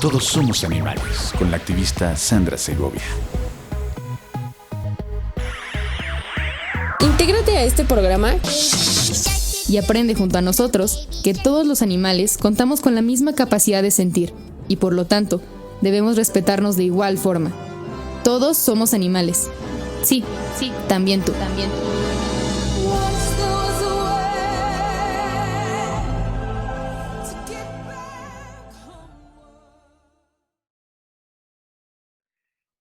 Todos somos animales, con la activista Sandra Segovia. Intégrate a este programa y aprende junto a nosotros que todos los animales contamos con la misma capacidad de sentir y por lo tanto debemos respetarnos de igual forma. Todos somos animales. Sí, también tú.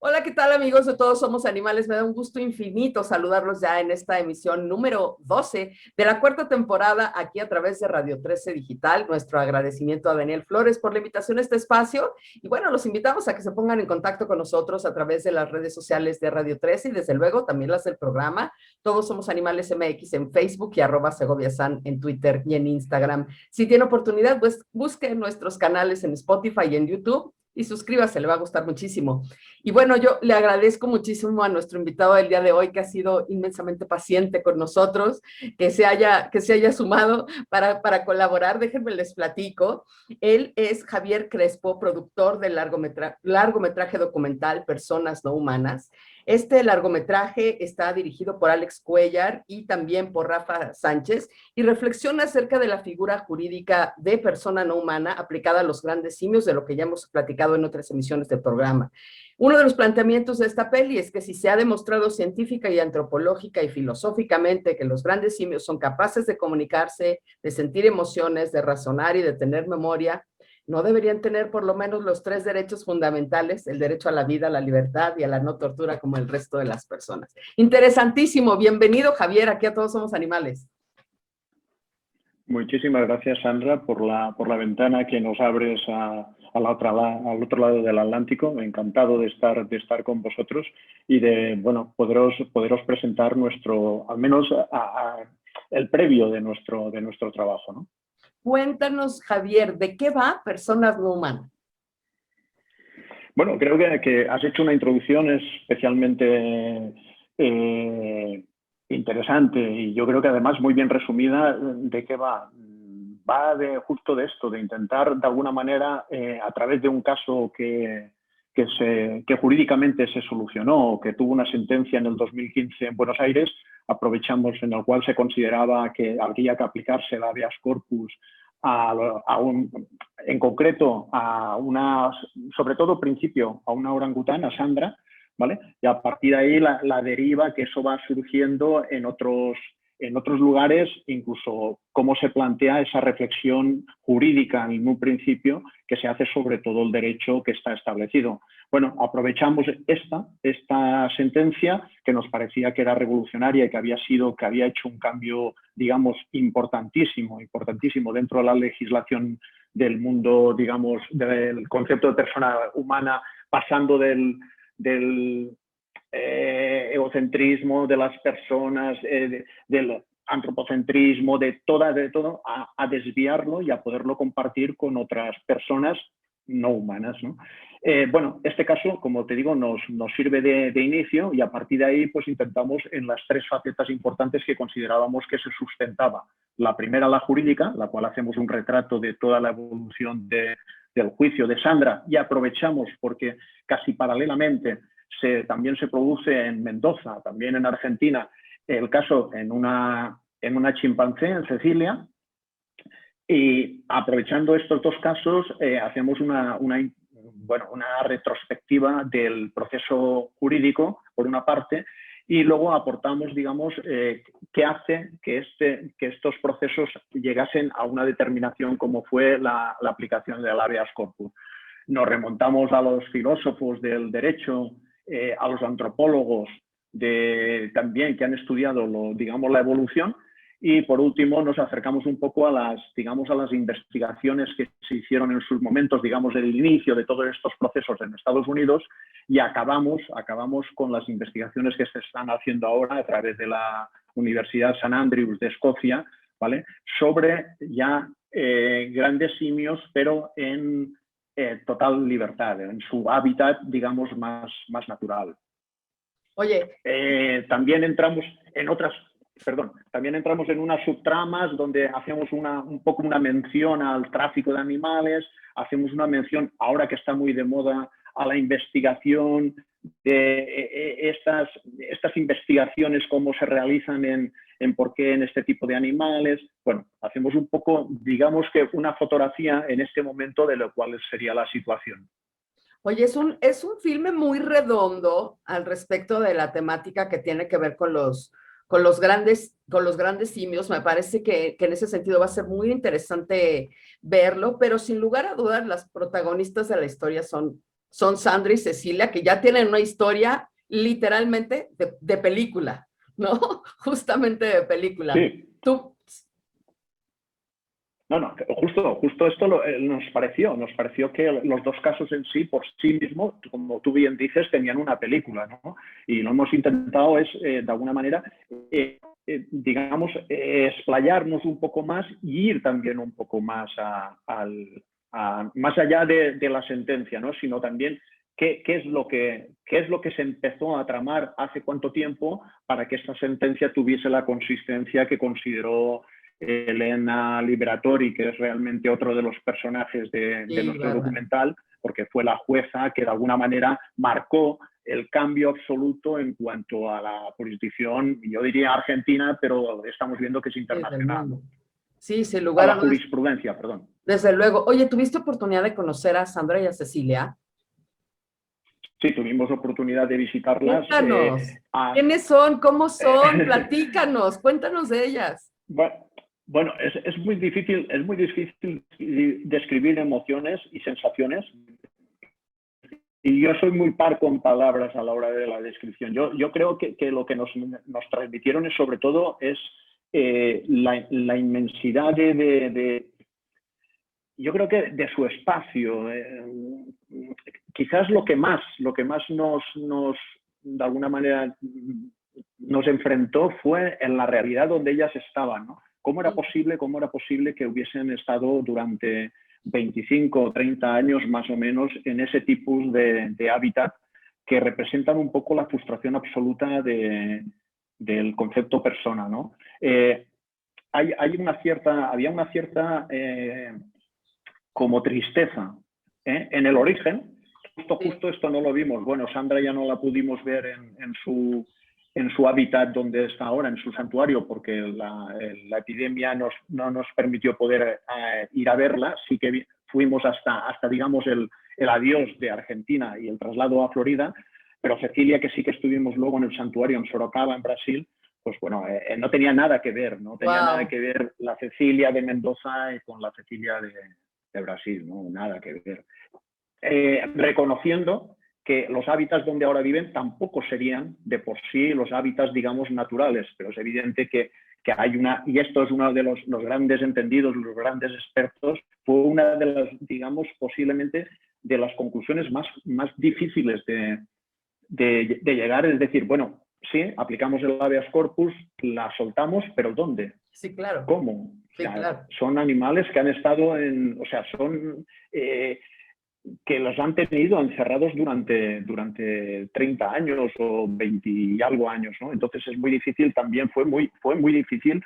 Hola, ¿qué tal amigos de Todos Somos Animales? Me da un gusto infinito saludarlos ya en esta emisión número 12 de la cuarta temporada aquí a través de Radio 13 Digital. Nuestro agradecimiento a Daniel Flores por la invitación a este espacio y bueno, los invitamos a que se pongan en contacto con nosotros a través de las redes sociales de Radio 13 y desde luego también las del programa. Todos Somos Animales MX en Facebook y @SegoviaSan en Twitter y en Instagram. Si tiene oportunidad, pues busque nuestros canales en Spotify y en YouTube y suscríbase, le va a gustar muchísimo. Y bueno, yo le agradezco muchísimo a nuestro invitado del día de hoy, que ha sido inmensamente paciente con nosotros, que se haya sumado para colaborar. Déjenme les platico. Él es Javier Crespo, productor del largometraje documental Personas No Humanas. Este largometraje está dirigido por Alex Cuellar y también por Rafa Sánchez y reflexiona acerca de la figura jurídica de persona no humana aplicada a los grandes simios, de lo que ya hemos platicado en otras emisiones del programa. Uno de los planteamientos de esta peli es que si se ha demostrado científica y antropológica y filosóficamente que los grandes simios son capaces de comunicarse, de sentir emociones, de razonar y de tener memoria, ¿no deberían tener por lo menos los 3 derechos fundamentales, el derecho a la vida, a la libertad y a la no tortura como el resto de las personas? Interesantísimo. Bienvenido, Javier, aquí a Todos Somos Animales. Muchísimas gracias, Sandra, por la ventana que nos abres al otro lado del Atlántico. Encantado de estar con vosotros y de poderos presentar al menos el previo de nuestro trabajo, ¿no? Cuéntanos, Javier, ¿de qué va Personas No Humanas? Bueno, creo que has hecho una introducción especialmente interesante y yo creo que además muy bien resumida. ¿De qué va? Va justo de esto, de intentar de alguna manera, a través de un caso que jurídicamente se solucionó, que tuvo una sentencia en el 2015 en Buenos Aires, aprovechamos, en el cual se consideraba que habría que aplicarse el habeas corpus en concreto sobre todo principio, a una orangután, a Sandra, ¿vale? Y a partir de ahí la deriva que eso va surgiendo en otros lugares, incluso cómo se plantea esa reflexión jurídica en un principio que se hace sobre todo el derecho que está establecido. Bueno, aprovechamos esta sentencia que nos parecía que era revolucionaria y que había hecho un cambio, digamos, importantísimo dentro de la legislación del mundo, digamos, del concepto de persona humana, pasando del egocentrismo de las personas, del antropocentrismo, de todo, a desviarlo y a poderlo compartir con otras personas no humanas, ¿no? Bueno, este caso, como te digo, nos sirve de inicio y a partir de ahí pues intentamos en las 3 facetas importantes que considerábamos que se sustentaba. La primera, la jurídica, la cual hacemos un retrato de toda la evolución del juicio de Sandra y aprovechamos porque casi paralelamente también se produce en Mendoza, también en Argentina, el caso en una chimpancé en Cecilia. Y aprovechando estos 2 casos, hacemos una retrospectiva del proceso jurídico, por una parte, y luego aportamos, digamos, qué hace que estos procesos llegasen a una determinación como fue la aplicación del habeas corpus. Nos remontamos a los filósofos del derecho, a los antropólogos también que han estudiado la evolución. Y por último nos acercamos un poco a las investigaciones que se hicieron en sus momentos, digamos, del inicio de todos estos procesos en Estados Unidos y acabamos con las investigaciones que se están haciendo ahora a través de la Universidad St. Andrews de Escocia, ¿vale? Sobre ya grandes simios, pero en total libertad, en su hábitat, digamos, más natural. Oye. También entramos en otras también entramos en unas subtramas donde hacemos un poco una mención al tráfico de animales, hacemos una mención, ahora que está muy de moda, a la investigación de estas investigaciones, cómo se realizan en por qué en este tipo de animales. Bueno, hacemos un poco, digamos que una fotografía en este momento de lo cual sería la situación. Oye, es un filme muy redondo al respecto de la temática que tiene que ver con los grandes simios. Me parece que en ese sentido va a ser muy interesante verlo, pero sin lugar a dudas las protagonistas de la historia son Sandra y Cecilia, que ya tienen una historia literalmente de película, ¿no? Justamente de película. Sí. Tú... No, justo esto nos pareció que los dos casos en sí, por sí mismos, como tú bien dices, tenían una película, ¿no? Y lo hemos intentado de alguna manera, digamos, explayarnos un poco más y ir también un poco más más allá de la sentencia, ¿no? Sino también qué es lo que se empezó a tramar hace cuánto tiempo para que esta sentencia tuviese la consistencia que consideró Elena Liberatori, que es realmente otro de los personajes de nuestro documental, porque fue la jueza que de alguna manera marcó el cambio absoluto en cuanto a la jurisdicción, yo diría argentina, pero estamos viendo que es internacional. Sí, sin lugar a la jurisprudencia, perdón. Desde luego. Oye, ¿tuviste oportunidad de conocer a Sandra y a Cecilia? Sí, tuvimos oportunidad de visitarlas. Cuéntanos. ¿Quiénes son? ¿Cómo son? Platícanos, cuéntanos de ellas. Bueno, es muy difícil describir emociones y sensaciones. Y yo soy muy parco en palabras a la hora de la descripción. Yo creo que lo que nos transmitieron es, sobre todo, es la inmensidad yo creo que de su espacio. Quizás lo que más nos de alguna manera nos enfrentó fue en la realidad donde ellas estaban, ¿no? ¿Cómo era posible que hubiesen estado durante 25 o 30 años más o menos en ese tipo de hábitat que representan un poco la frustración absoluta del concepto persona, ¿no? Había una cierta como tristeza en el origen. Justo esto no lo vimos. Bueno, Sandra ya no la pudimos ver en su hábitat donde está ahora, en su santuario, porque la epidemia no nos permitió poder ir a verla. Sí que fuimos hasta digamos, el adiós de Argentina y el traslado a Florida, pero Cecilia, que sí que estuvimos luego en el santuario en Sorocaba, en Brasil, pues bueno, no tenía nada que ver, nada que ver la Cecilia de Mendoza con la Cecilia de Brasil, ¿no? Nada que ver. Reconociendo que los hábitats donde ahora viven tampoco serían de por sí los hábitats, digamos, naturales, pero es evidente que hay y esto es uno de los grandes entendidos, los grandes expertos, fue una de las, digamos, posiblemente de las conclusiones más difíciles de llegar, es decir, bueno, sí, aplicamos el habeas corpus, la soltamos, pero ¿dónde? Sí, claro. ¿Cómo? Sí, claro. Son animales que han estado son que los han tenido encerrados durante 30 años o 20 y algo años, ¿no? Entonces es muy difícil, también fue muy difícil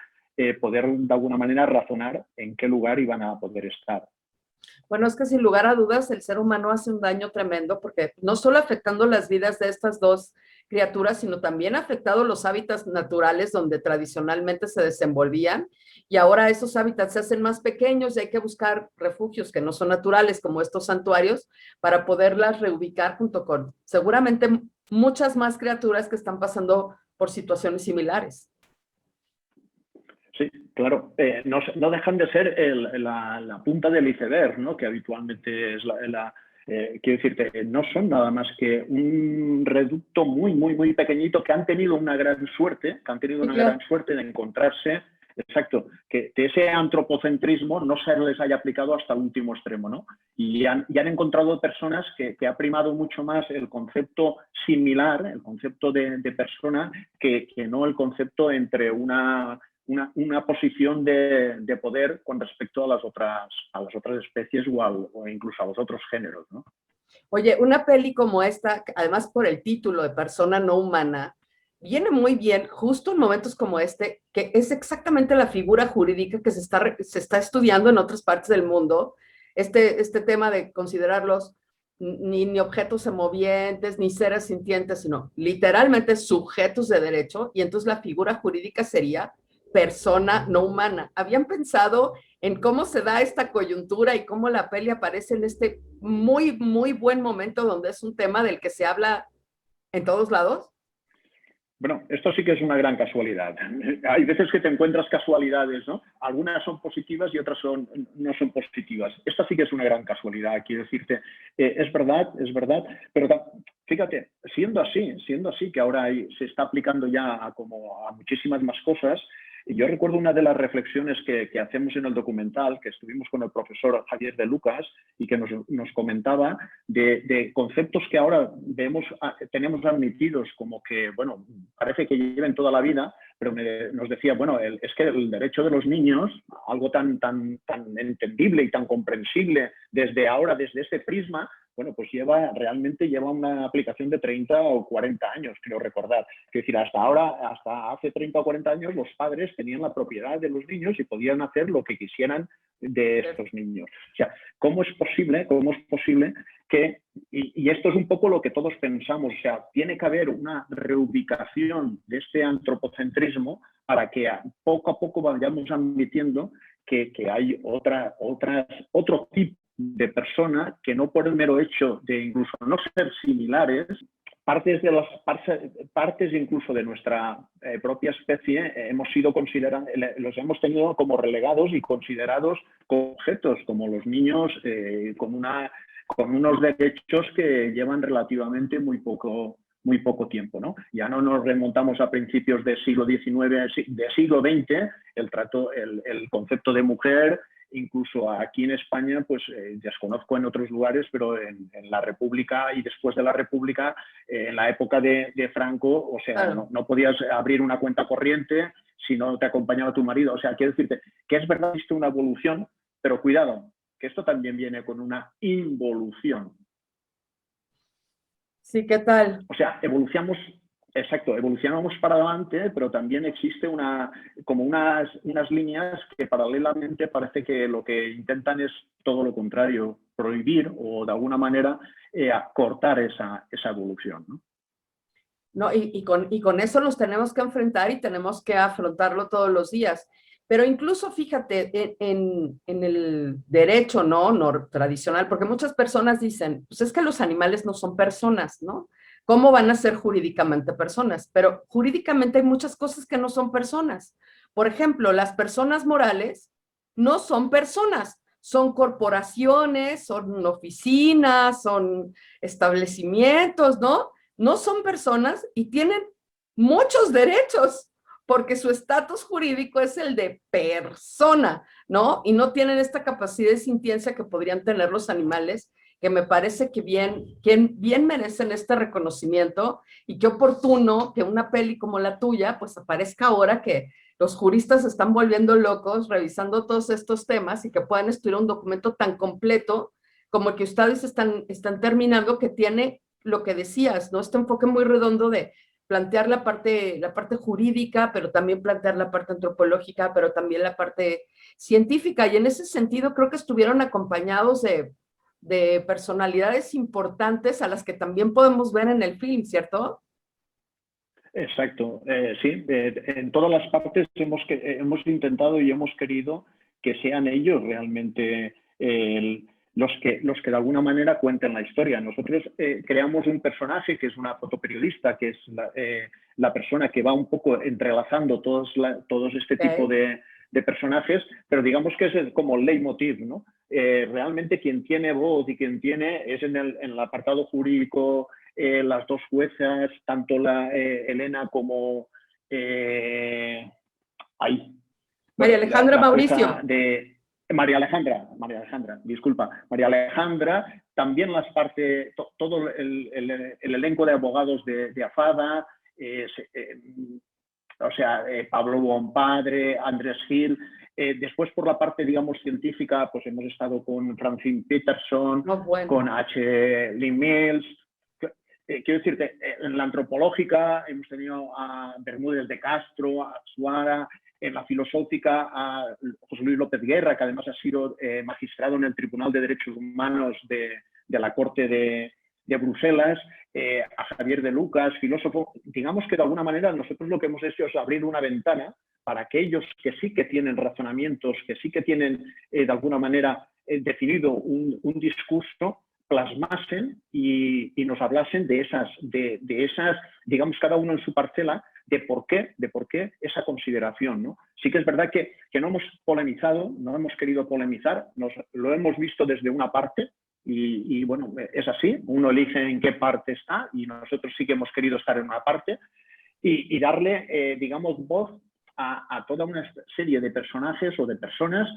poder de alguna manera razonar en qué lugar iban a poder estar. Bueno, es que sin lugar a dudas el ser humano hace un daño tremendo porque no solo afectando las vidas de estas dos criaturas, sino también ha afectado los hábitats naturales donde tradicionalmente se desenvolvían y ahora esos hábitats se hacen más pequeños y hay que buscar refugios que no son naturales como estos santuarios para poderlas reubicar junto con seguramente muchas más criaturas que están pasando por situaciones similares. Sí, claro. No dejan de ser la punta del iceberg, ¿no? Que habitualmente es quiero decirte, no son nada más que un reducto muy pequeñito que han tenido una gran suerte, de encontrarse, exacto, que de ese antropocentrismo no se les haya aplicado hasta el último extremo, ¿no? Y han encontrado personas que ha primado mucho más el concepto similar, el concepto de persona, que no el concepto entre una posición de poder con respecto a las otras especies o incluso a los otros géneros, ¿no? Oye, una peli como esta, además por el título de Persona no humana, viene muy bien justo en momentos como este, que es exactamente la figura jurídica que se está estudiando en otras partes del mundo, este tema de considerarlos ni objetos semovientes, ni seres sintientes, sino literalmente sujetos de derecho, y entonces la figura jurídica sería persona no humana. ¿Habían pensado en cómo se da esta coyuntura y cómo la peli aparece en este muy, muy buen momento donde es un tema del que se habla en todos lados? Bueno, esto sí que es una gran casualidad. Hay veces que te encuentras casualidades, ¿no? Algunas son positivas y otras no son positivas. Esta sí que es una gran casualidad, quiero decirte. Es verdad, pero fíjate, siendo así que ahora se está aplicando ya a muchísimas más cosas. Yo recuerdo una de las reflexiones que hacemos en el documental, que estuvimos con el profesor Javier de Lucas y que nos comentaba de conceptos que ahora tenemos admitidos como que, bueno, parece que lleven toda la vida, pero nos decía, bueno, es que el derecho de los niños, algo tan entendible y tan comprensible desde ese prisma, bueno, pues realmente lleva una aplicación de 30 o 40 años, creo recordar. Es decir, hasta hace 30 o 40 años, los padres tenían la propiedad de los niños y podían hacer lo que quisieran de estos niños? O sea, ¿cómo es posible que, y esto es un poco lo que todos pensamos, o sea, tiene que haber una reubicación de este antropocentrismo para que poco a poco vayamos admitiendo que hay otro tipo de persona que no por el mero hecho de incluso no ser similares, partes incluso de nuestra propia especie los hemos tenido como relegados y considerados como objetos, como los niños con unos derechos que llevan relativamente muy poco tiempo, ¿no? Ya no nos remontamos a principios del siglo XIX, del siglo XX, el concepto de mujer. Incluso aquí en España, pues desconozco en otros lugares, pero en la República y después de la República, en la época de Franco, o sea, claro, no podías abrir una cuenta corriente si no te acompañaba tu marido. O sea, quiero decirte que es verdad que existe una evolución, pero cuidado, que esto también viene con una involución. Sí, ¿qué tal? O sea, evolucionamos para adelante, pero también existe unas líneas que paralelamente parece que lo que intentan es todo lo contrario, prohibir o de alguna manera cortar esa evolución, ¿no? No, y con eso nos tenemos que enfrentar y tenemos que afrontarlo todos los días. Pero incluso, fíjate, en el derecho, ¿no? Tradicional, porque muchas personas dicen, pues es que los animales no son personas, ¿no? ¿Cómo van a ser jurídicamente personas? Pero jurídicamente hay muchas cosas que no son personas. Por ejemplo, las personas morales no son personas, son corporaciones, son oficinas, son establecimientos, ¿no? No son personas y tienen muchos derechos, porque su estatus jurídico es el de persona, ¿no? Y no tienen esta capacidad de sintiencia que podrían tener los animales, que me parece que bien merecen este reconocimiento, y qué oportuno que una peli como la tuya pues aparezca ahora que los juristas se están volviendo locos revisando todos estos temas y que puedan estudiar un documento tan completo como el que ustedes están terminando, que tiene lo que decías, ¿no? Este enfoque muy redondo de plantear la parte jurídica, pero también plantear la parte antropológica, pero también la parte científica. Y en ese sentido creo que estuvieron acompañados de personalidades importantes a las que también podemos ver en el film, ¿cierto? Exacto, sí. En todas las partes hemos intentado y hemos querido que sean ellos realmente los que de alguna manera cuenten la historia. Nosotros creamos un personaje que es una fotoperiodista, que es la persona que va un poco entrelazando todos este tipo de personajes, pero digamos que es como el leitmotiv, ¿no? Realmente quien tiene voz y quien es en el apartado jurídico, las dos juezas, tanto Elena como María Alejandra Mauricio. María Alejandra, disculpa. María Alejandra, también todo el elenco de abogados de AFADA, Pablo Bonpadre, Andrés Gil. Después, por la parte, digamos, científica, pues hemos estado con Francine Peterson, con H. Lee Mills. quiero decirte, en la antropológica hemos tenido a Bermúdez de Castro, a Suara, en la filosófica a José Luis López Guerra, que además ha sido magistrado en el Tribunal de Derechos Humanos de la Corte de Bruselas, a Javier de Lucas, filósofo. Digamos que de alguna manera nosotros lo que hemos hecho es abrir una ventana para aquellos que sí que tienen razonamientos, que sí que tienen de alguna manera definido un discurso, plasmasen y nos hablasen de esas, digamos, cada uno en su parcela, de por qué esa consideración, ¿no? Sí que es verdad que no hemos polemizado, no hemos querido polemizar, lo hemos visto desde una parte y bueno, es así, uno elige en qué parte está y nosotros sí que hemos querido estar en una parte y darle, digamos, voz a toda una serie de personajes o de personas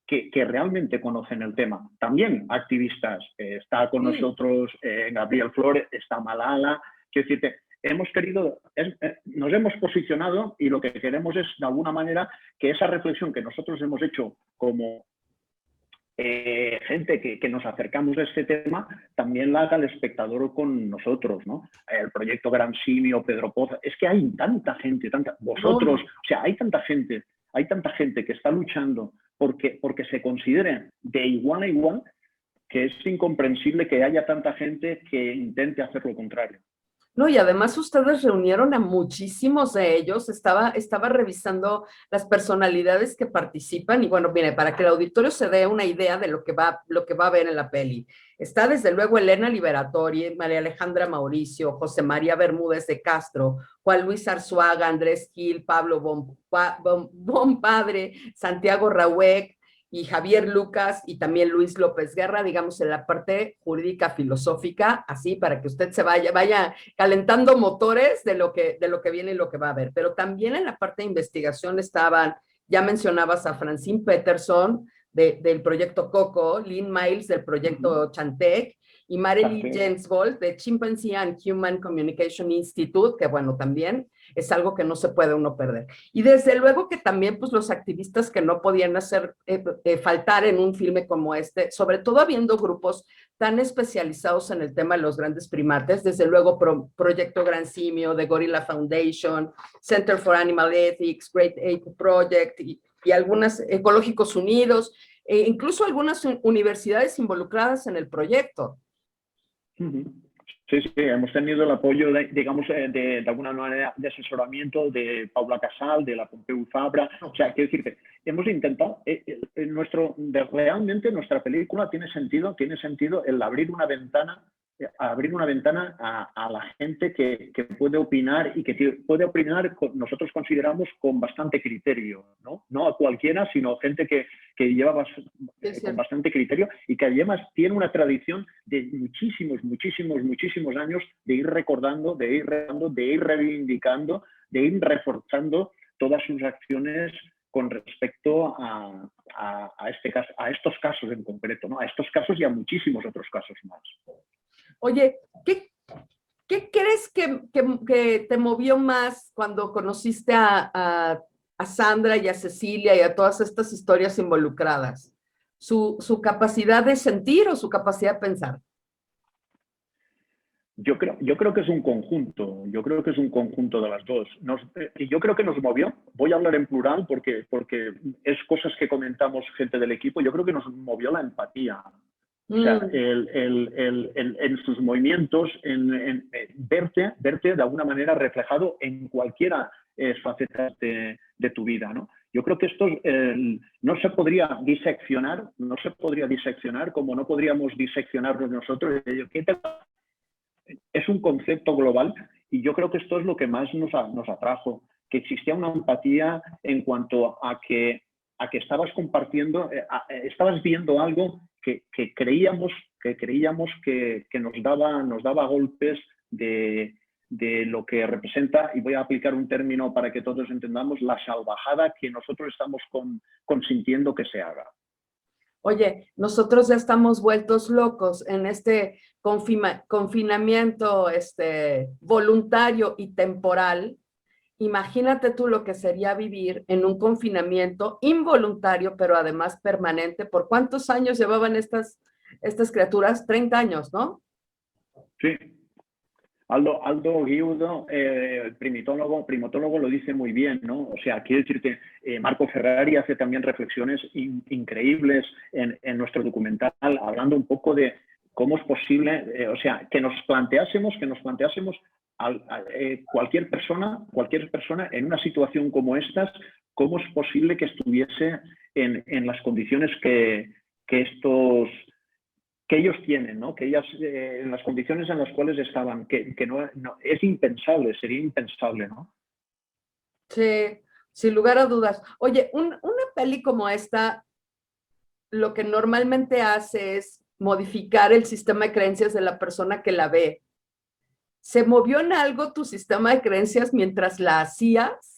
que realmente conocen el tema. También activistas. Está con nosotros Gabriel Flores, está Malala. Quiero decirte, nos hemos posicionado y lo que queremos es, de alguna manera, que esa reflexión que nosotros hemos hecho como gente que nos acercamos a este tema, también la haga el espectador con nosotros, ¿no? El proyecto Gran Simio, Pedro Poza, es que hay tanta gente, vosotros, o sea, hay tanta gente que está luchando porque se considere de igual a igual, que es incomprensible que haya tanta gente que intente hacer lo contrario. No, y además ustedes reunieron a muchísimos de ellos, estaba revisando las personalidades que participan y bueno, mire, para que el auditorio se dé una idea de lo que va a ver en la peli. Está desde luego Elena Liberatori, María Alejandra Mauricio, José María Bermúdez de Castro, Juan Luis Arzuaga, Andrés Gil, Pablo Bompadre, Santiago Rauec, y Javier Lucas y también Luis López Guerra, digamos, en la parte jurídica filosófica, así para que usted se vaya calentando motores de lo que viene y lo que va a ver. Pero también en la parte de investigación estaban, ya mencionabas a Francine Peterson del proyecto COCO, Lynn Miles del proyecto Chantec, y Marely Jensvold de Chimpanzee and Human Communication Institute, que bueno, también es algo que no se puede uno perder. Y desde luego que también pues los activistas que no podían faltar en un filme como este, sobre todo habiendo grupos tan especializados en el tema de los grandes primates, desde luego Proyecto Gran Simio, The Gorilla Foundation, Center for Animal Ethics, Great Ape Project y algunas Ecológicos Unidos, incluso algunas universidades involucradas en el proyecto. Sí, hemos tenido el apoyo, digamos, de alguna manera de asesoramiento de Paula Casal, de la Pompeu Fabra. O sea, quiero decirte, hemos intentado, realmente nuestra película tiene sentido el abrir una ventana a la gente que puede opinar y que puede opinar, nosotros consideramos, con bastante criterio, ¿no? No a cualquiera, sino gente que lleva con bastante criterio y que además tiene una tradición de muchísimos años de ir recordando, de ir reivindicando, de ir reforzando todas sus acciones con respecto a estos casos en concreto, ¿no? A estos casos y a muchísimos otros casos más. Oye, ¿qué crees que te movió más cuando conociste a Sandra y a Cecilia y a todas estas historias involucradas? ¿Su capacidad de sentir o su capacidad de pensar? Yo creo que es un conjunto, de las dos. Y yo creo que nos movió, voy a hablar en plural porque es cosas que comentamos gente del equipo, yo creo que nos movió la empatía. O sea, en sus movimientos, en verte de alguna manera reflejado en cualquiera facetas de tu vida, ¿no? Yo creo que esto no se podría diseccionar como no podríamos diseccionarnos nosotros. Es un concepto global y yo creo que esto es lo que más nos atrajo, que existía una empatía en cuanto a que estabas compartiendo, estabas viendo algo que creíamos que nos daba golpes de lo que representa, y voy a aplicar un término para que todos entendamos, la salvajada que nosotros estamos consintiendo que se haga. Oye, nosotros ya estamos vueltos locos en este confinamiento voluntario y temporal. Imagínate tú lo que sería vivir en un confinamiento involuntario, pero además permanente. ¿Por cuántos años llevaban estas criaturas? 30 años, ¿no? Sí. Aldo Guiudo, primatólogo, lo dice muy bien, ¿no? O sea, quiero decirte, Marco Ferrari hace también reflexiones increíbles en nuestro documental, hablando un poco de cómo es posible, o sea, que nos planteásemos cualquier persona en una situación como estas, cómo es posible que estuviese en las condiciones que ellos tienen, ¿no? Que ellas, en las condiciones en las cuales estaban, que no, es impensable, sería impensable, ¿no? Sí, sin lugar a dudas. Oye, una peli como esta, lo que normalmente hace es modificar el sistema de creencias de la persona que la ve. ¿Se movió en algo tu sistema de creencias mientras la hacías?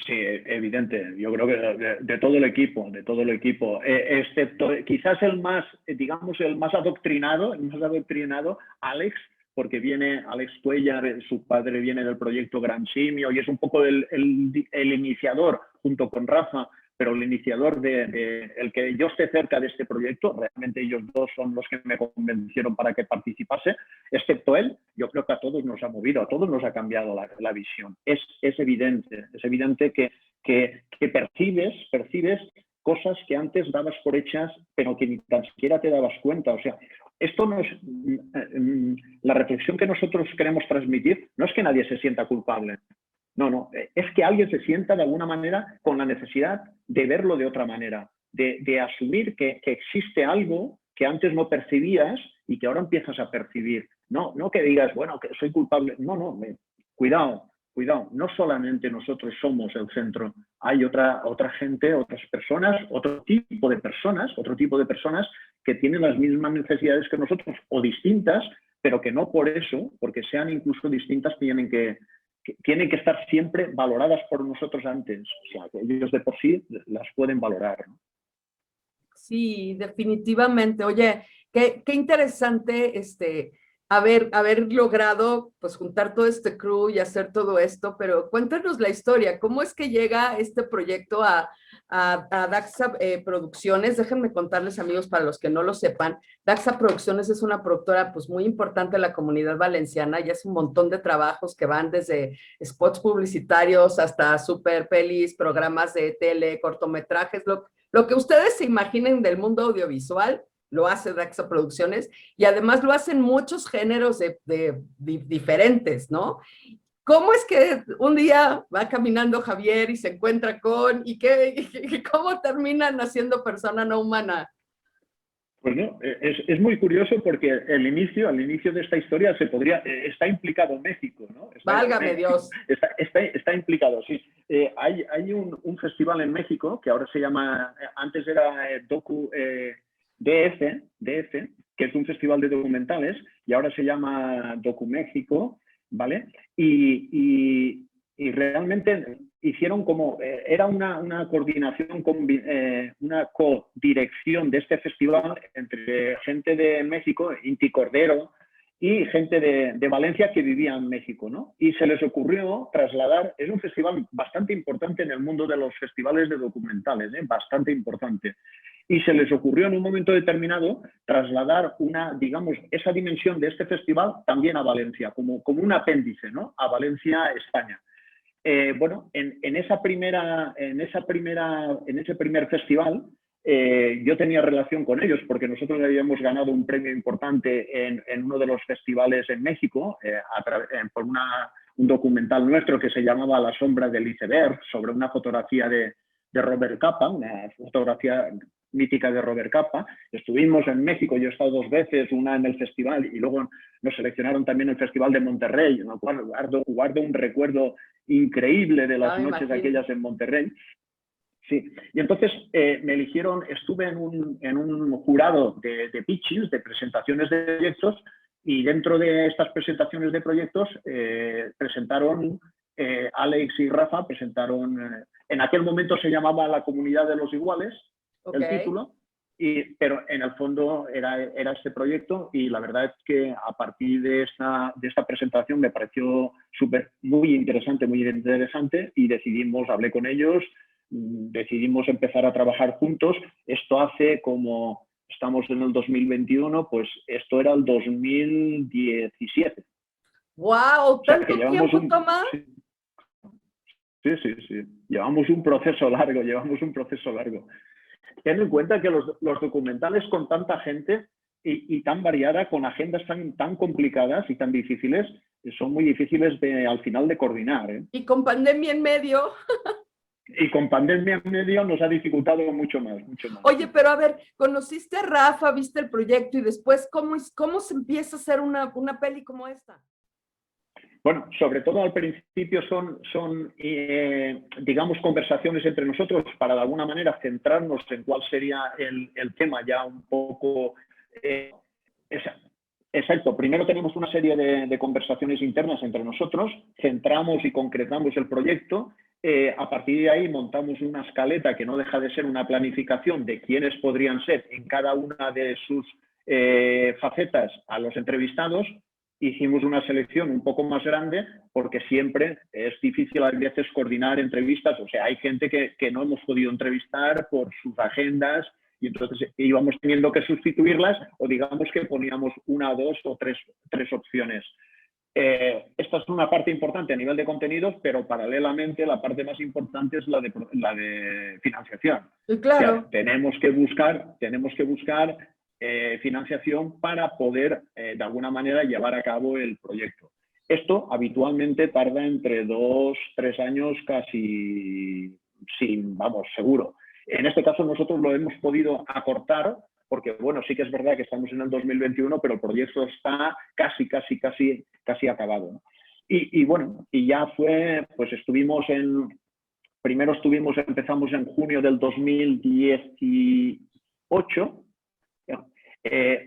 Sí, evidente. Yo creo que de todo el equipo, excepto quizás el más, digamos, el más adoctrinado, Alex, porque viene Alex Cuellar, su padre viene del proyecto Gran Simio y es un poco el iniciador junto con Rafa, pero el iniciador el que yo esté cerca de este proyecto. Realmente ellos dos son los que me convencieron para que participase, excepto él. Yo creo que a todos nos ha movido, a todos nos ha cambiado la visión. Es evidente que percibes cosas que antes dabas por hechas, pero que ni tan siquiera te dabas cuenta. O sea, esto no es la reflexión que nosotros queremos transmitir, no es que nadie se sienta culpable. No, es que alguien se sienta de alguna manera con la necesidad de verlo de otra manera, de asumir que existe algo que antes no percibías y que ahora empiezas a percibir. No que digas, bueno, que soy culpable. No, cuidado. No solamente nosotros somos el centro, hay otra gente, otras personas, otro tipo de personas que tienen las mismas necesidades que nosotros o distintas, pero que no por eso, porque sean incluso distintas, tienen que estar siempre valoradas por nosotros antes. O sea, que ellos de por sí las pueden valorar, ¿no? Sí, definitivamente. Oye, qué interesante haber logrado pues juntar todo este crew y hacer todo esto, pero cuéntanos la historia. ¿Cómo es que llega este proyecto a Daxa Producciones? Déjenme contarles, amigos, para los que no lo sepan, Daxa Producciones es una productora pues muy importante de la comunidad valenciana y hace un montón de trabajos que van desde spots publicitarios hasta super pelis, programas de tele, cortometrajes, lo que ustedes se imaginen del mundo audiovisual, lo hace Daxa Producciones, y además lo hacen muchos géneros diferentes, ¿no? ¿Cómo es que un día va caminando Javier y se encuentra y cómo terminan haciendo Persona No Humana? Pues no, es muy curioso porque el inicio de esta historia está implicado en México, ¿no? Válgame Dios. Está implicado, sí. Hay un festival en México que ahora se llama, antes era DF, que es un festival de documentales, y ahora se llama DocuMéxico, ¿vale? Y realmente hicieron como, era una coordinación, una codirección de este festival entre gente de México, Inti Cordero, y gente de Valencia que vivía en México, ¿no? Y se les ocurrió trasladar, es un festival bastante importante en el mundo de los festivales de documentales, bastante importante. Y se les ocurrió en un momento determinado trasladar digamos, esa dimensión de este festival también a Valencia, como un apéndice, ¿no? A Valencia, España. Bueno, en ese primer festival yo tenía relación con ellos porque nosotros habíamos ganado un premio importante en uno de los festivales en México por un documental nuestro que se llamaba La sombra del iceberg, sobre una fotografía de Robert Capa, una fotografía mítica de Robert Capa. Estuvimos en México, yo he estado 2 veces, una en el festival y luego nos seleccionaron también en el Festival de Monterrey, en el cual guardo un recuerdo increíble de las noches aquellas en Monterrey. Sí, y entonces me eligieron, estuve en un jurado de pitches, de presentaciones de proyectos, y dentro de estas presentaciones de proyectos presentaron, Alex y Rafa presentaron, en aquel momento se llamaba La Comunidad de los Iguales, el título, pero en el fondo era este proyecto, y la verdad es que a partir de esta presentación me pareció muy interesante, y hablé con ellos, decidimos empezar a trabajar juntos. Esto hace estamos en el 2021, pues esto era el 2017. ¡Wow! O sea, que ¿Tanto llevamos tiempo toma? sí. Llevamos un proceso largo. Ten en cuenta que los documentales con tanta gente y tan variada, con agendas tan complicadas y tan difíciles, son muy difíciles al final de coordinar, ¿eh? Y con pandemia en medio. Y con pandemia en medio nos ha dificultado mucho más. Oye, pero a ver, conociste a Rafa, viste el proyecto y después, ¿cómo se empieza a hacer una peli como esta? Bueno, sobre todo al principio son digamos, conversaciones entre nosotros para de alguna manera centrarnos en cuál sería el tema ya un poco. Exacto. Primero tenemos una serie de conversaciones internas entre nosotros, centramos y concretamos el proyecto. A partir de ahí montamos una escaleta que no deja de ser una planificación de quiénes podrían ser en cada una de sus facetas a los entrevistados. Hicimos una selección un poco más grande porque siempre es difícil a veces coordinar entrevistas. O sea, hay gente que no hemos podido entrevistar por sus agendas y entonces íbamos teniendo que sustituirlas o digamos que poníamos una, dos o tres opciones. Esta es una parte importante a nivel de contenidos, pero paralelamente la parte más importante es la de financiación. Claro. O sea, tenemos que buscar financiación para poder, de alguna manera, llevar a cabo el proyecto. Esto habitualmente tarda entre 2-3 años casi, seguro. En este caso nosotros lo hemos podido acortar porque, bueno, sí que es verdad que estamos en el 2021, pero el proyecto está casi acabado, ¿no? Y bueno, y ya fue, pues empezamos en junio del 2018,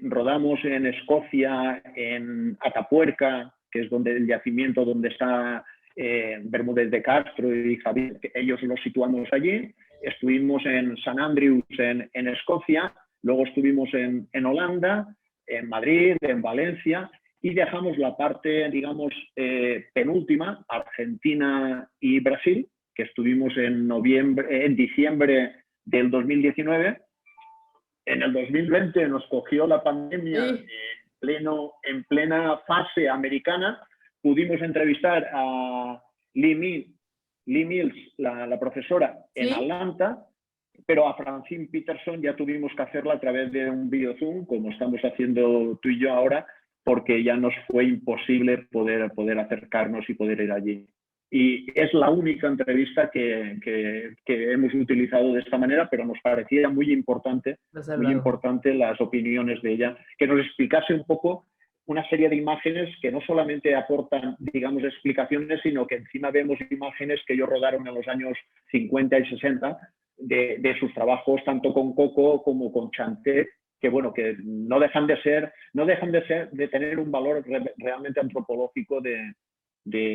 rodamos en Escocia, en Atapuerca, que es donde el yacimiento donde está Bermúdez de Castro y Javier, que ellos los situamos allí. Estuvimos en St Andrews, en Escocia, luego estuvimos en Holanda, en Madrid, en Valencia, y dejamos la parte, digamos, penúltima, Argentina y Brasil, que estuvimos en diciembre del 2019. En el 2020 nos cogió la pandemia en plena fase americana. Pudimos entrevistar a Lee Mills, la profesora, en Atlanta, pero a Francine Peterson ya tuvimos que hacerla a través de un video Zoom, como estamos haciendo tú y yo ahora, porque ya nos fue imposible poder acercarnos y poder ir allí. Y es la única entrevista que hemos utilizado de esta manera, pero nos parecía muy importante las opiniones de ella, que nos explicase un poco una serie de imágenes que no solamente aportan, digamos, explicaciones, sino que encima vemos imágenes que ellos rodaron en los años 50 y 60 de sus trabajos, tanto con Coco como con Chanté, que bueno, que no dejan de tener un valor realmente antropológico de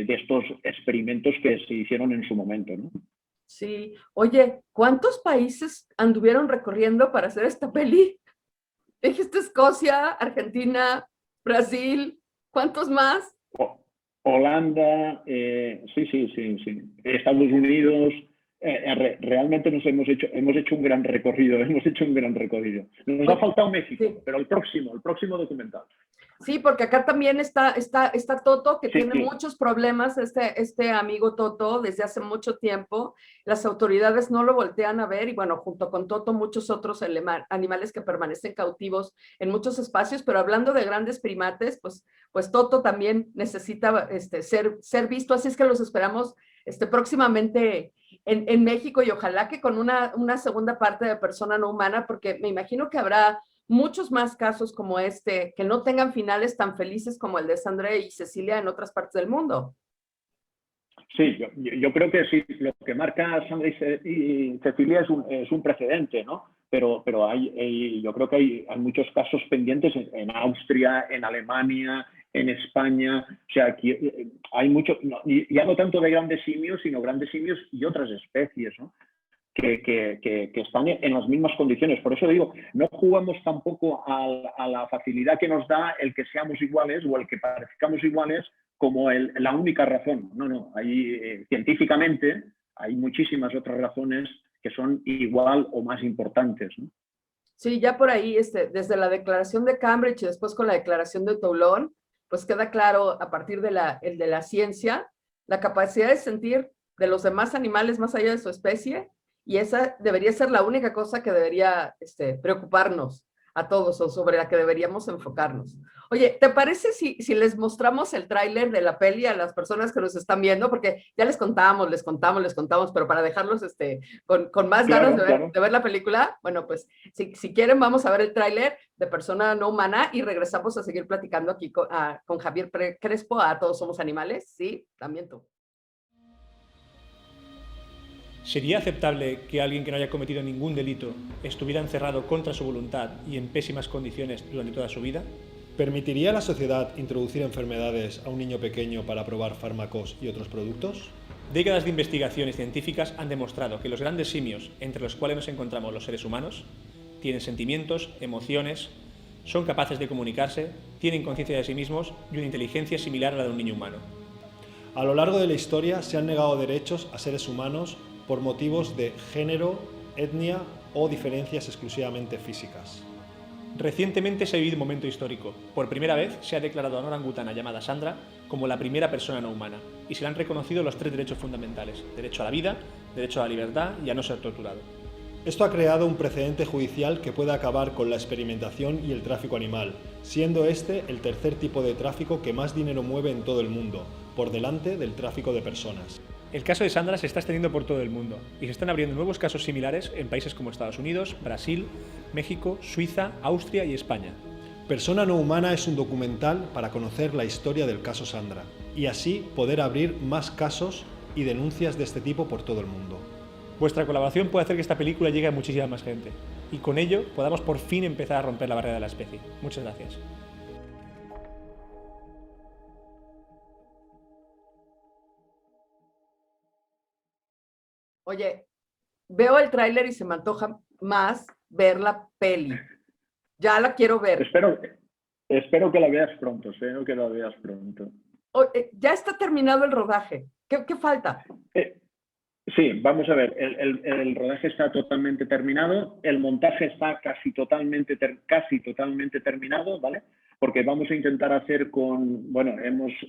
estos experimentos que se hicieron en su momento, ¿no? Sí. Oye, ¿cuántos países anduvieron recorriendo para hacer esta peli? Dijiste Escocia, Argentina, Brasil, ¿cuántos más? Holanda, sí. Estados Unidos. Realmente hemos hecho un gran recorrido. Nos ha faltado México, pero el próximo documental. Sí, porque acá también está Toto, que tiene muchos problemas, este amigo Toto, desde hace mucho tiempo. Las autoridades no lo voltean a ver y bueno, junto con Toto, muchos otros animales que permanecen cautivos en muchos espacios, pero hablando de grandes primates, pues Toto también necesita ser visto, así es que los esperamos próximamente en México y ojalá que con una segunda parte de Persona No Humana, porque me imagino que habrá muchos más casos como que no tengan finales tan felices como el de Sandra y Cecilia en otras partes del mundo. Sí, yo creo que sí, lo que marca Sandra y Cecilia es un precedente, ¿no? Pero yo creo que hay muchos casos pendientes en Austria, en Alemania, en España. O sea, aquí hay muchos, ya no tanto de grandes simios, sino grandes simios y otras especies, ¿no? Que están en las mismas condiciones. Por eso digo, no jugamos tampoco a la facilidad que nos da el que seamos iguales o el que parezcamos iguales como la única razón. No. Científicamente hay muchísimas otras razones que son igual o más importantes, ¿no? Sí, ya por ahí, desde la declaración de Cambridge y después con la declaración de Toulon, pues queda claro a partir de el de la ciencia, la capacidad de sentir de los demás animales más allá de su especie, y esa debería ser la única cosa que debería preocuparnos a todos, o sobre la que deberíamos enfocarnos. Oye, ¿te parece si les mostramos el tráiler de la peli a las personas que nos están viendo? Porque ya les contamos, pero para dejarlos con más ganas de ver la película, bueno, pues si quieren vamos a ver el tráiler de Persona No Humana y regresamos a seguir platicando aquí con Javier Crespo a Todos Somos Animales. Sí, también tú. ¿Sería aceptable que alguien que no haya cometido ningún delito estuviera encerrado contra su voluntad y en pésimas condiciones durante toda su vida? ¿Permitiría la sociedad introducir enfermedades a un niño pequeño para probar fármacos y otros productos? Décadas de investigaciones científicas han demostrado que los grandes simios, entre los cuales nos encontramos los seres humanos, tienen sentimientos, emociones, son capaces de comunicarse, tienen conciencia de sí mismos y una inteligencia similar a la de un niño humano. A lo largo de la historia se han negado derechos a seres humanos por motivos de género, etnia o diferencias exclusivamente físicas. Recientemente se ha vivido un momento histórico. Por primera vez se ha declarado a una orangutana llamada Sandra como la primera persona no humana y se le han reconocido los 3 derechos fundamentales: derecho a la vida, derecho a la libertad y a no ser torturado. Esto ha creado un precedente judicial que puede acabar con la experimentación y el tráfico animal, siendo este el tercer tipo de tráfico que más dinero mueve en todo el mundo, por delante del tráfico de personas. El caso de Sandra se está extendiendo por todo el mundo y se están abriendo nuevos casos similares en países como Estados Unidos, Brasil, México, Suiza, Austria y España. Persona No Humana es un documental para conocer la historia del caso Sandra y así poder abrir más casos y denuncias de este tipo por todo el mundo. Vuestra colaboración puede hacer que esta película llegue a muchísima más gente y con ello podamos por fin empezar a romper la barrera de la especie. Muchas gracias. Oye, veo el tráiler y se me antoja más ver la peli. Ya la quiero ver. Espero que la veas pronto, Ya está terminado el rodaje. ¿Qué falta? Sí, vamos a ver. El rodaje está totalmente terminado. El montaje está casi totalmente terminado, ¿vale? Porque vamos a intentar hacer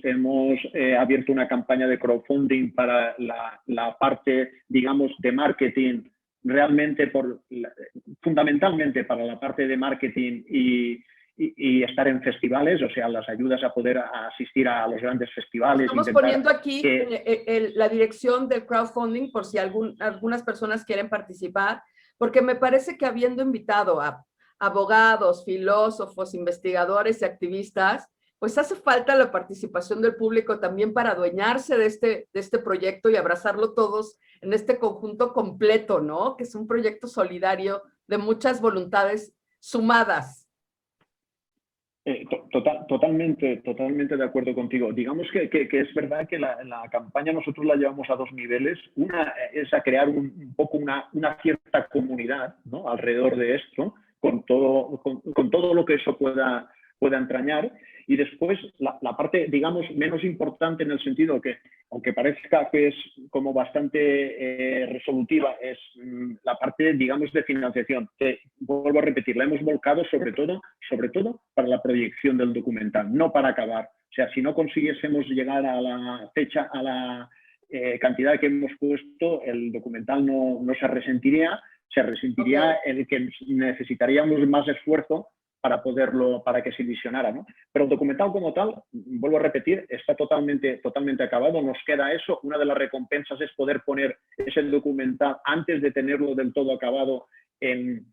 hemos abierto una campaña de crowdfunding para la parte, digamos, de marketing, realmente fundamentalmente para la parte de marketing y estar en festivales, o sea, las ayudas a poder asistir a los grandes festivales. Estamos poniendo aquí la dirección del crowdfunding por si algunas personas quieren participar, porque me parece que habiendo invitado a abogados, filósofos, investigadores y activistas, pues hace falta la participación del público también para adueñarse de este proyecto y abrazarlo todos en este conjunto completo, ¿no? Que es un proyecto solidario de muchas voluntades sumadas. Totalmente de acuerdo contigo. Digamos que es verdad que la campaña nosotros la llevamos a 2 niveles. Una es a crear un poco una cierta comunidad, ¿no?, alrededor de esto, con todo lo que eso pueda entrañar. Y después la parte, digamos, menos importante en el sentido que, aunque parezca que es como bastante resolutiva, es la parte, digamos, de financiación, que, vuelvo a repetir, la hemos volcado sobre todo para la proyección del documental, no para acabar. O sea, si no consiguiésemos llegar a la fecha, a la cantidad que hemos puesto, el documental no se resentiría el que necesitaríamos más esfuerzo para que se visionara, ¿no? Pero el documental como tal, vuelvo a repetir, está totalmente acabado. Nos queda eso. Una de las recompensas es poder poner ese documental antes de tenerlo del todo acabado en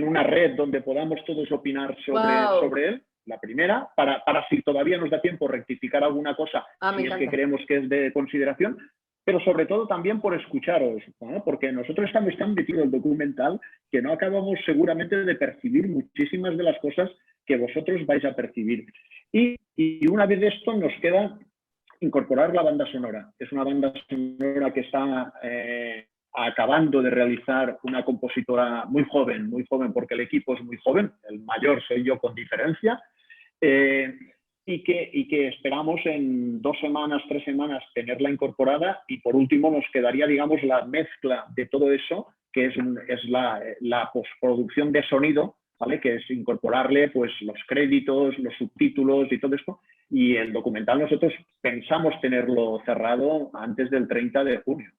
una red donde podamos todos opinar sobre él. La primera, para si todavía nos da tiempo rectificar alguna cosa, si es que creemos que es de consideración. Pero sobre todo también por escucharos, ¿no? Porque nosotros estamos tan metidos en el documental que no acabamos seguramente de percibir muchísimas de las cosas que vosotros vais a percibir. Y una vez de esto nos queda incorporar la banda sonora. Es una banda sonora que está acabando de realizar una compositora muy joven, porque el equipo es muy joven, el mayor soy yo con diferencia, y que esperamos en 2 semanas, 3 semanas tenerla incorporada, y por último nos quedaría, digamos, la mezcla de todo eso, que es la postproducción de sonido ¿vale? Que es incorporarle pues los créditos, los subtítulos y todo esto. Y el documental nosotros pensamos tenerlo cerrado antes del 30 de junio.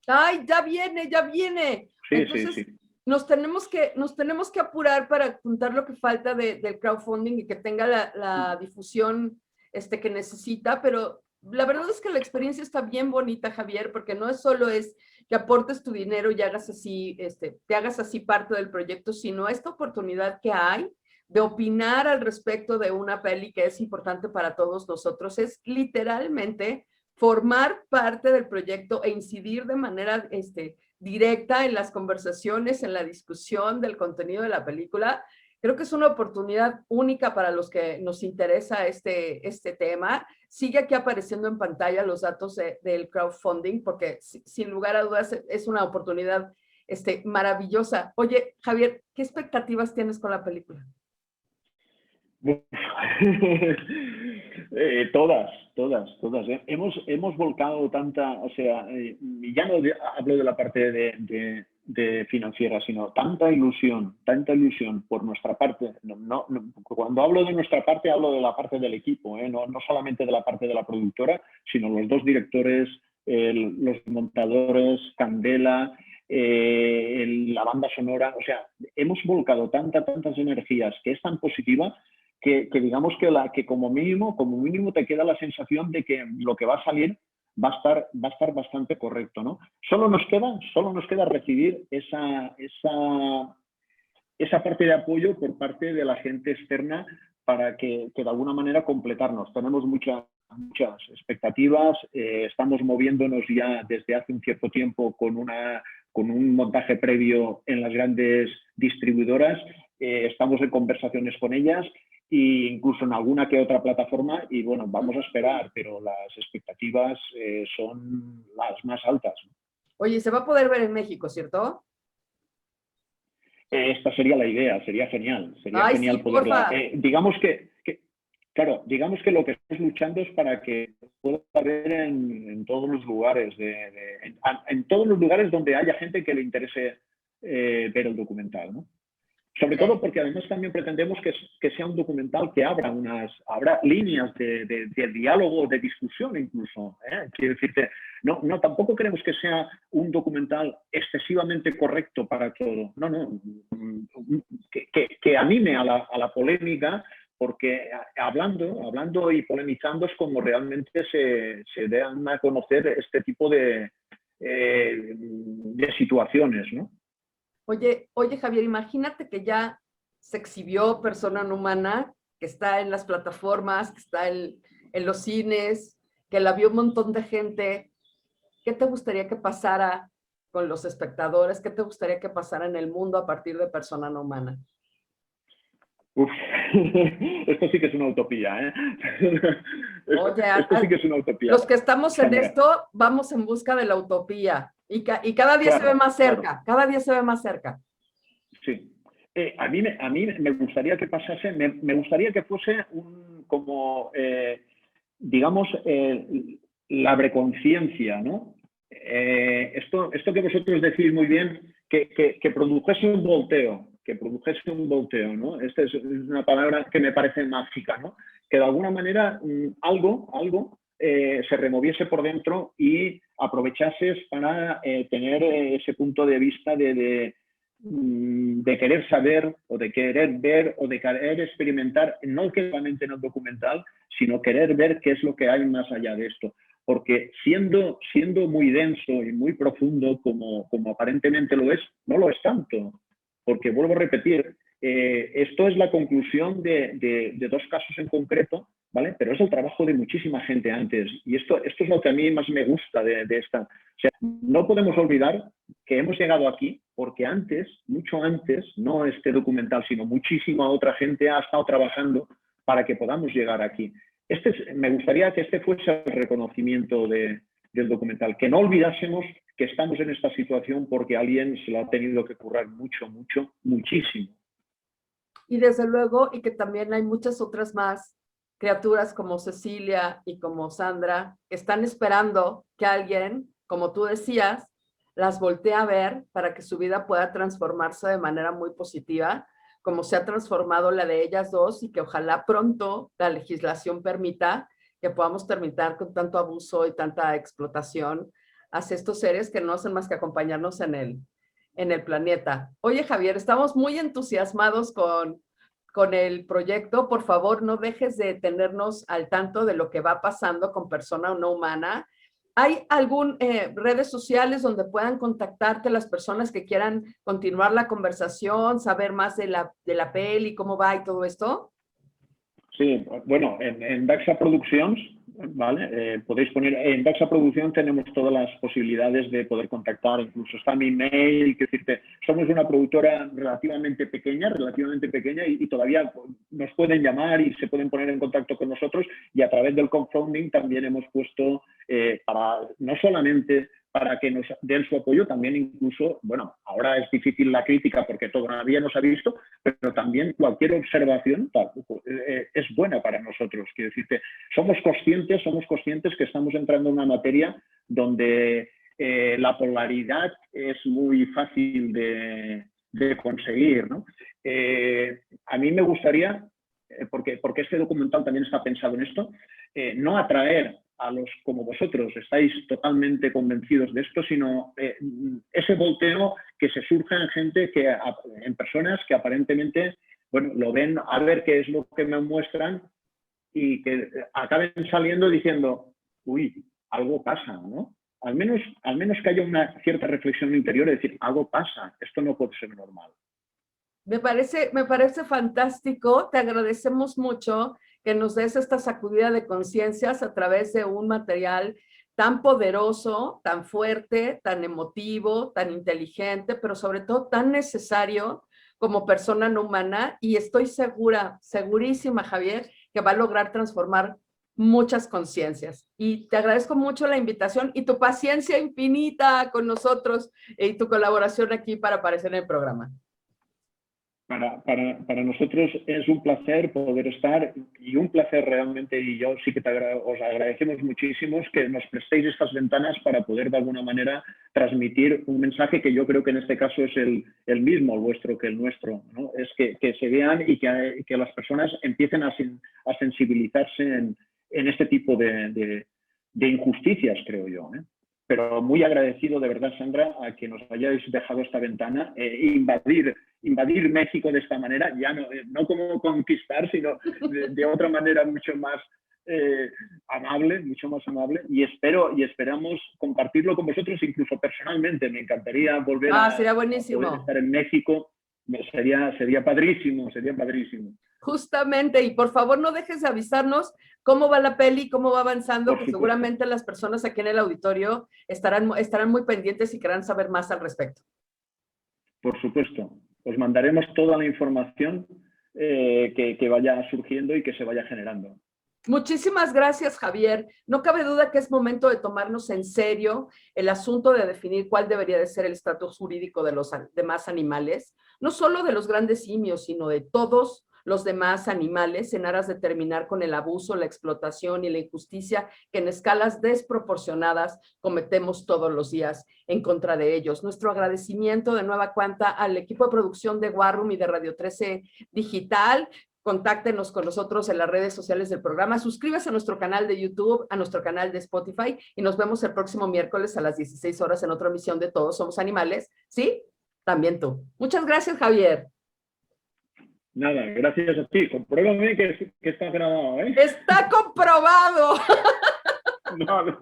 ¡Ay, ya viene, ya viene! Sí, Entonces, sí, sí. nos tenemos que apurar para juntar lo que falta del crowdfunding y que tenga la difusión que necesita, pero la verdad es que la experiencia está bien bonita, Javier, porque no es solo que aportes tu dinero y hagas así, te hagas así parte del proyecto, sino esta oportunidad que hay de opinar al respecto de una peli que es importante para todos nosotros, es literalmente formar parte del proyecto e incidir de manera directa en las conversaciones, en la discusión del contenido de la película. Creo que es una oportunidad única para los que nos interesa este tema. Sigue aquí apareciendo en pantalla los datos del crowdfunding, porque sin lugar a dudas es una oportunidad maravillosa. Oye, Javier, ¿qué expectativas tienes con la película? Todas. Hemos volcado tanta, o sea, ya no hablo de la parte de financiera, sino tanta ilusión por nuestra parte. Cuando hablo de nuestra parte, hablo de la parte del equipo, no solamente de la parte de la productora, sino los dos directores, los montadores, Candela, la banda sonora. O sea, hemos volcado tantas energías que es tan positiva que digamos que como mínimo te queda la sensación de que lo que va a salir va a estar bastante correcto, ¿no? Solo nos queda recibir esa parte de apoyo por parte de la gente externa para que de alguna manera completarnos. Tenemos muchas expectativas, estamos moviéndonos ya desde hace un cierto tiempo con un montaje previo en las grandes distribuidoras, estamos en conversaciones con ellas e incluso en alguna que otra plataforma, y bueno, vamos a esperar, pero las expectativas son las más altas. Oye, se va a poder ver en México, ¿cierto? Esta sería la idea, sería genial Sí, poderla. Digamos que lo que estamos luchando es para que pueda ver en todos los lugares, en todos los lugares donde haya gente que le interese ver el documental, ¿no? Sobre todo porque además también pretendemos que sea un documental que abra líneas de diálogo, de discusión incluso. Quiero decirte, tampoco queremos que sea un documental excesivamente correcto para todo. Que anime a la polémica, porque hablando y polemizando es como realmente se dan a conocer este tipo de situaciones, ¿no? Oye, Javier, imagínate que ya se exhibió Persona No Humana, que está en las plataformas, que está en los cines, que la vio un montón de gente. ¿Qué te gustaría que pasara con los espectadores? ¿Qué te gustaría que pasara en el mundo a partir de Persona No Humana? Esto sí que es una utopía, ¿eh? Oye, esto sí que es una utopía. Los que estamos en esto, vamos en busca de la utopía. Y cada día se ve más cerca, cada día se ve más cerca. Sí. A mí me gustaría que pasase, me gustaría que fuese digamos, la preconciencia, ¿no? Esto que vosotros decís muy bien, que produjese un volteo, ¿no? Esta es una palabra que me parece mágica, ¿no? Que de alguna manera algo se removiese por dentro y aprovechases para tener ese punto de vista de querer saber o de querer ver o de querer experimentar, no solamente en el documental, sino querer ver qué es lo que hay más allá de esto. Porque siendo muy denso y muy profundo como aparentemente lo es, no lo es tanto. Porque vuelvo a repetir, esto es la conclusión de dos casos en concreto, ¿vale? Pero es el trabajo de muchísima gente antes. Y esto es lo que a mí más me gusta de esta. O sea, no podemos olvidar que hemos llegado aquí porque antes, mucho antes, no este documental, sino muchísima otra gente ha estado trabajando para que podamos llegar aquí. Me gustaría que este fuese el reconocimiento del documental, que no olvidásemos que estamos en esta situación porque alguien se lo ha tenido que currar muchísimo. Y desde luego, y que también hay muchas otras más criaturas como Cecilia y como Sandra, que están esperando que alguien, como tú decías, las voltee a ver para que su vida pueda transformarse de manera muy positiva, cómo se ha transformado la de ellas dos y que ojalá pronto la legislación permita que podamos terminar con tanto abuso y tanta explotación hacia estos seres que no hacen más que acompañarnos en el planeta. Oye, Javier, estamos muy entusiasmados con el proyecto. Por favor, no dejes de tenernos al tanto de lo que va pasando con Persona No Humana. ¿Hay algún redes sociales donde puedan contactarte las personas que quieran continuar la conversación, saber más de la peli, cómo va y todo esto? Sí, bueno, en Daxa Productions, ¿vale? Podéis poner, en Daxa Productions tenemos todas las posibilidades de poder contactar, incluso está mi mail, que decirte, somos una productora relativamente pequeña y todavía nos pueden llamar y se pueden poner en contacto con nosotros, y a través del crowdfunding también hemos puesto para no solamente para que nos den su apoyo, también incluso, bueno, ahora es difícil la crítica porque todavía no se ha visto, pero también cualquier observación es buena para nosotros. Quiero decirte, somos conscientes que estamos entrando en una materia donde la polaridad es muy fácil de conseguir, ¿no? A mí me gustaría, porque este documental también está pensado en esto, no atraer a los como vosotros estáis totalmente convencidos de esto, sino ese volteo que se surja en gente, en personas que aparentemente, bueno, lo ven a ver qué es lo que me muestran y que acaben saliendo diciendo, uy, algo pasa, ¿no? Al menos que haya una cierta reflexión interior y decir, algo pasa, esto no puede ser normal. Me parece fantástico, te agradecemos mucho que nos des esta sacudida de conciencias a través de un material tan poderoso, tan fuerte, tan emotivo, tan inteligente, pero sobre todo tan necesario como Persona No Humana, y estoy segurísima, Javier, que va a lograr transformar muchas conciencias. Y te agradezco mucho la invitación y tu paciencia infinita con nosotros y tu colaboración aquí para aparecer en el programa. Para nosotros es un placer poder estar, y un placer realmente, y yo sí que os agradecemos muchísimo que nos prestéis estas ventanas para poder de alguna manera transmitir un mensaje que yo creo que en este caso es el mismo, el vuestro que el nuestro, ¿no? Es que se vean y que las personas empiecen a sensibilizarse en este tipo de injusticias, creo yo, ¿eh? Pero muy agradecido de verdad, Sandra, a que nos hayáis dejado esta ventana, invadir México de esta manera, ya no como conquistar, sino de otra manera mucho más amable, y esperamos compartirlo con vosotros, incluso personalmente. Me encantaría volver sería buenísimo. a poder estar en México, sería padrísimo. Justamente, y por favor no dejes de avisarnos cómo va la peli, cómo va avanzando, que seguramente las personas aquí en el auditorio estarán muy pendientes y querrán saber más al respecto. Por supuesto, os mandaremos toda la información que vaya surgiendo y que se vaya generando. Muchísimas gracias, Javier. No cabe duda que es momento de tomarnos en serio el asunto de definir cuál debería de ser el estatus jurídico de los demás animales, no solo de los grandes simios, sino de todos los demás animales, en aras de terminar con el abuso, la explotación y la injusticia que en escalas desproporcionadas cometemos todos los días en contra de ellos. Nuestro agradecimiento de nueva cuenta al equipo de producción de War Room y de Radio 13 Digital. Contáctenos con nosotros en las redes sociales del programa, suscríbase a nuestro canal de YouTube, a nuestro canal de Spotify, y nos vemos el próximo miércoles a las 16 horas en otra emisión de Todos Somos Animales. ¿Sí? También tú. Muchas gracias, Javier. Nada, gracias a ti. Compruébame que está grabado, ¿eh? ¡Está comprobado! No.